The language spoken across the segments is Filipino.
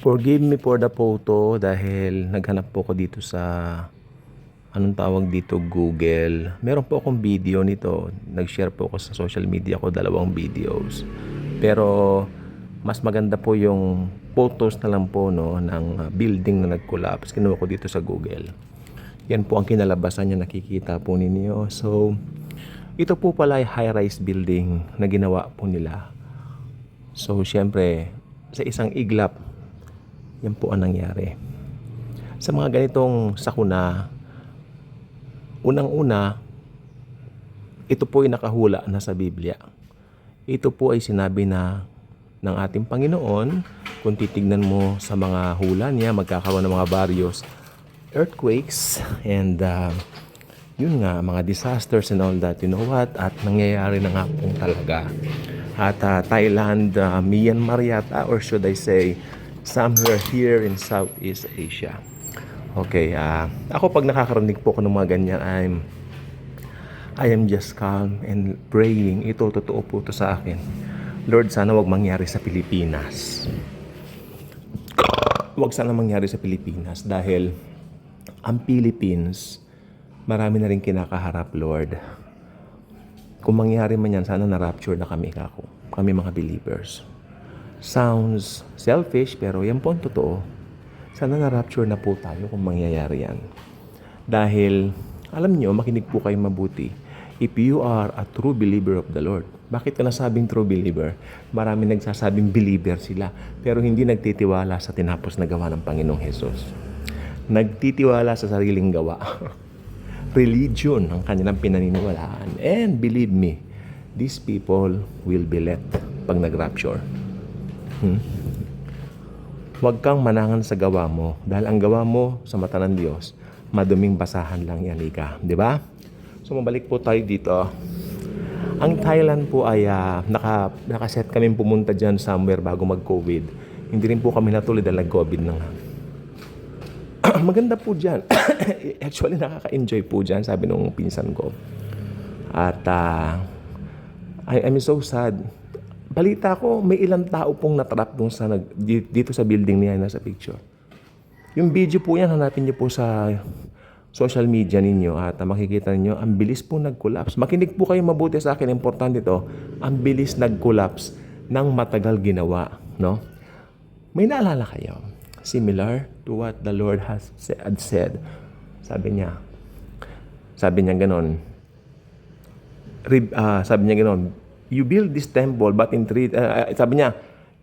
Forgive me for the photo dahil naghanap po ko dito sa anong tawag dito, Google. Meron po akong video nito. Nag-share po ako sa social media ko, 2 videos. Pero mas maganda po yung photos na lang po no, ng building na nag-collapse. Kinuha ko dito sa Google. Yan po ang kinalabasan niya, nakikita po ninyo. So, ito po pala ay high-rise building na ginawa po nila. So, syempre, sa isang iglap, yan po ang nangyari. Sa mga ganitong sakuna, unang-una, ito po ay nakahula na sa Biblia. Ito po ay sinabi na ng ating Panginoon. Kung titignan mo sa mga hula niya, magkakaroon ng mga various earthquakes and yun nga, mga disasters and all that. You know what? At nangyayari na nga po talaga. At Thailand, Myanmar yata, or should I say, somewhere here in Southeast Asia. Okay, ako pag nakakarinig po ko ng mga ganyan, I am just calm and praying. Ito, totoo po ito sa akin. Lord, sana wag mangyari sa Pilipinas. Wag sana mangyari sa Pilipinas dahil ang Philippines, marami na rin kinakaharap, Lord. Kung mangyari man yan, sana na-rapture na kami, kako. Kami mga believers. Sounds selfish, pero yan po ang totoo. Sana na-rapture na po tayo kung mangyayari yan. Dahil, alam nyo, makinig po kayo mabuti. If you are a true believer of the Lord, bakit ka nasabing true believer? Marami nagsasabing believer sila, pero hindi nagtitiwala sa tinapos na gawa ng Panginoong Hesus. Nagtitiwala sa sariling gawa. Religion ang kanilang pinaniniwalaan. And believe me, these people will be let pag nag-rapture. Huwag kang manangan sa gawa mo dahil ang gawa mo sa mata ng Diyos, maduming basahan lang yan, ika. Di ba? So, mabalik po tayo dito. Ang Thailand po ay nakaset kami pumunta dyan somewhere bago mag-COVID. Hindi rin po kami natuloy dahil nag-COVID na nga. Maganda po dyan. Actually, nakaka-enjoy po dyan, sabi nung pinsan ko. At I'm so sad. Balita ko, may ilang tao pong natrap dito sa building niya nasa picture. Yung video po yan, hanapin niyo po sa social media ninyo at makikita niyo ang bilis po nag-collapse. Makinig po kayo mabuti sa akin, importante ito, ang bilis nag-collapse ng matagal ginawa. No? May naalala kayo? Similar to what the Lord had said. Sabi niya ganon, you build this temple, but in 3, sabi niya,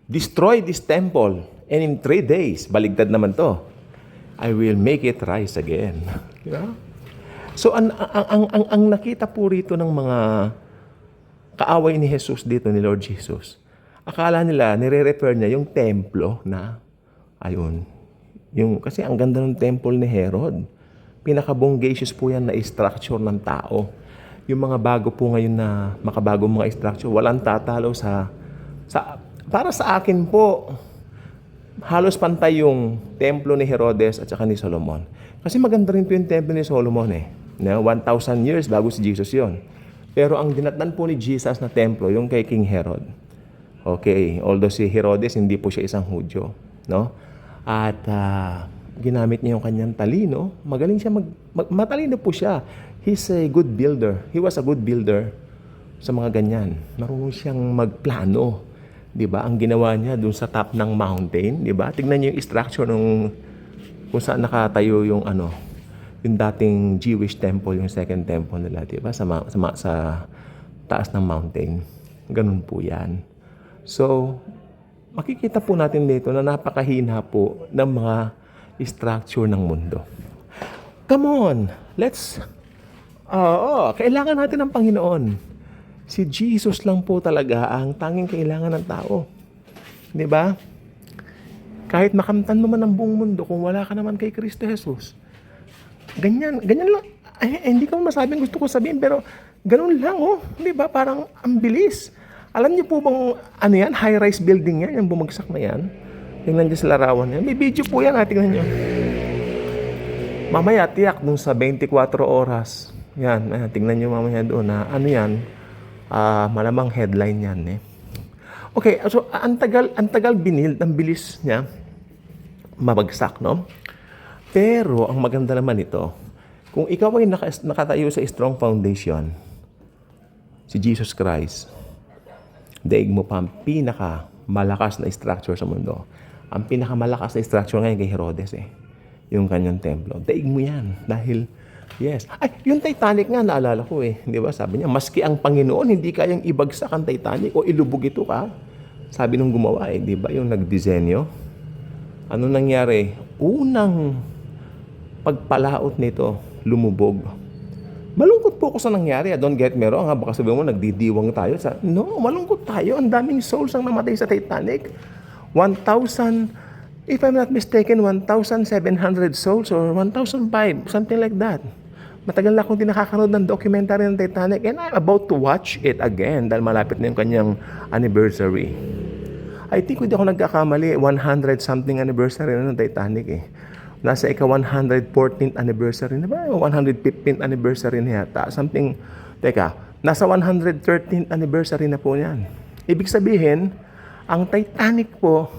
destroy this temple, and in 3 days, baligtad naman to, I will make it rise again. Yeah? So, ang nakita po rito ng mga kaaway ni Jesus dito, ni Lord Jesus, akala nila, nire-refer niya yung templo na, ayun, kasi ang ganda ng temple ni Herod. Pinaka-bonggacious po yan na structure ng tao. Yung mga bago po ngayon na makabagong mga structure, walang tatalo para sa akin po, halos pantay yung templo ni Herodes at saka ni Solomon. Kasi maganda rin po yung templo ni Solomon eh. 1,000 years bago si Jesus yon. Pero ang dinatnan po ni Jesus na templo, yung kay King Herod. Okay, although si Herodes hindi po siya isang Hudyo, no? At ginamit niya yung kanyang talino. Magaling siya, matalino po siya. He's a good builder. He was a good builder sa mga ganyan. Marunong siyang magplano. 'Di ba? Ang ginawa niya doon sa top ng mountain, 'di ba? Tingnan niyo yung structure ng kung saan nakatayo yung yung dating Jewish temple, yung second temple nila, 'di ba? Sa taas ng mountain. Ganun po 'yan. So, makikita po natin dito na napakahina po ng mga structure ng mundo. Come on, kailangan natin ng Panginoon. Si Jesus lang po talaga ang tanging kailangan ng tao. 'Di ba? Kahit makamtan mo man ang buong mundo kung wala ka naman kay Kristo Jesus. Ganyan lang. Hindi ko masabing gusto ko sabihin pero ganun lang 'di ba? Parang ang bilis. Alam niyo po bang yan? High-rise building yan, yung bumagsak na yan. Tingnan niyo sa larawan yan. May video po yan, tingnan niyo. Mamaya tiyak dun sa 24 oras. Yan, tingnan niyo mamaya doon na yan. Malamang headline yan eh. Okay, so ang tagal binild, ang bilis niya. mabagsak, no? Pero ang maganda naman ito, kung ikaw ay nakatayo sa strong foundation, si Jesus Christ, daig mo pa ang pinakamalakas na structure sa mundo. Ang pinakamalakas na structure ngayon kay Herodes yung kanyang templo. Daig mo yan. Dahil, yes. Ay, yung Titanic nga, naalala ko Di ba? Sabi niya, maski ang Panginoon, hindi kayang ibagsak ang Titanic o ilubog ito ka. Sabi nung gumawa di ba? Yung nagdisenyo. Ano nangyari? Unang pagpalaot nito, lumubog. Malungkot po ako sa nangyari. Don't get me wrong. Baka sabihin mo, nagdidiwang tayo. No, malungkot tayo. Ang daming souls ang namatay sa Titanic. 1,000, if I'm not mistaken, 1,700 souls or 1,005, something like that. Matagal na akong di nakakanood ng documentary ng Titanic and I'm about to watch it again dahil malapit na yung kanyang anniversary. I think hindi ako nagkakamali, 100 something anniversary na ng Titanic Nasa ika-114th anniversary na ba? 115th anniversary na yata. Something, nasa 113th anniversary na po yan. Ibig sabihin, ang Titanic po,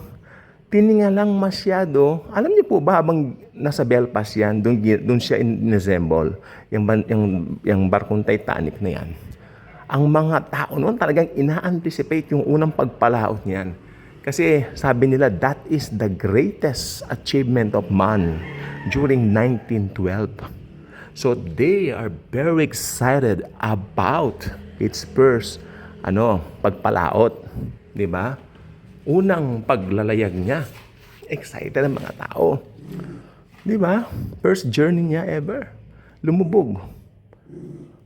tiningalang masyado. Alam niyo po ba, habang nasa Belfast yan, doon siya in-assemble, yung barkong Titanic na yan. Ang mga tao noon talagang ina-anticipate yung unang pagpalaot niyan. Kasi sabi nila, that is the greatest achievement of man during 1912. So they are very excited about its first pagpalaot. Di ba? Unang paglalayag niya. Excited ang mga tao. Di ba? First journey niya ever. Lumubog.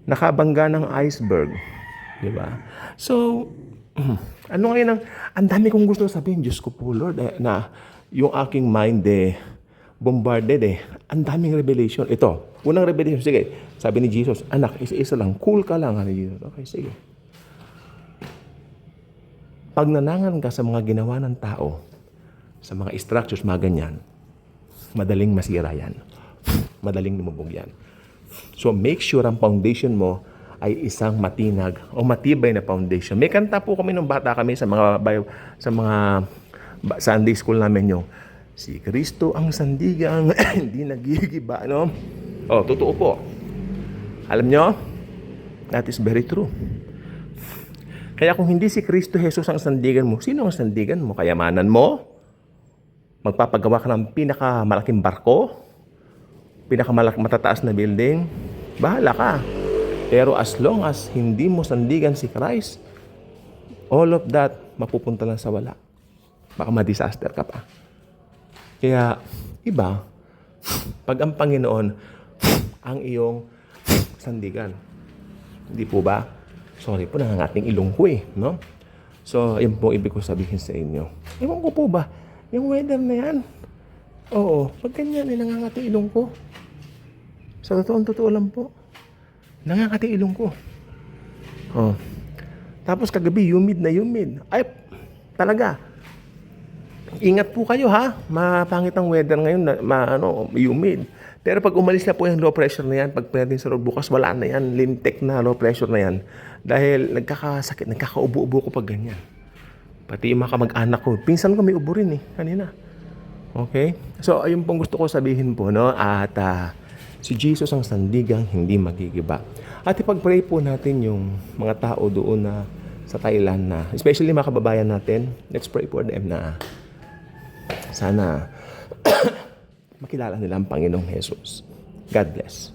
Nakabangga ng iceberg. Di ba? So, ano ngayon ang dami kong gusto sabihin, Diyos ko po, Lord, na yung aking mind bombarded Ang daming revelation. Ito, unang revelation, sige, sabi ni Jesus, anak, isa-isa lang, cool ka lang, Jesus. Okay, sige. Pag nanangan ka sa mga ginawa ng tao, sa mga structures, mga ganyan, madaling masira yan. Madaling lumubog yan. So, make sure ang foundation mo ay isang matinag o matibay na foundation. May kanta po kami nung bata kami sa mga Sunday school namin yung si Kristo ang sandigang hindi nagigiba, totoo po. Alam nyo, that is very true. Kaya kung hindi si Kristo Jesus ang sandigan mo, sino ang sandigan mo? Kayamanan mo? Magpapagawa ka ng pinakamalaking barko? Matataas na building? Bahala ka. Pero as long as hindi mo sandigan si Christ, all of that mapupunta lang sa wala. Baka ma-disaster ka pa. Kaya, iba, pag ang Panginoon ang iyong sandigan. Hindi po ba? Sorry po, nangangating ilong ko no? So, yun po ibig ko sabihin sa inyo. Ewan ko po ba, yung weather na yan, oo, pag ganyan, nangangating ilong ko. Sa totoo lang po. Nangangating ilong ko. Tapos kagabi, humid na humid. Ay, talaga. Ingat po kayo mapangit ang weather ngayon, humid. Pero pag umalis na po yung low pressure na yan, pag pwedeng sa road bukas, wala na yan, lintek na low pressure na yan. Dahil nagkakasakit, nagkakaubo-ubo ko pag ganyan. Pati yung mga kamag-anak ko, pinsan ko may ubo rin kanina. Okay? So, ayun pong gusto ko sabihin po, At si Jesus ang sandigang hindi magigiba. At ipag-pray po natin yung mga tao doon sa Thailand especially mga kababayan natin, let's pray for them na sana makilala nila ang Panginoong Jesus. God bless.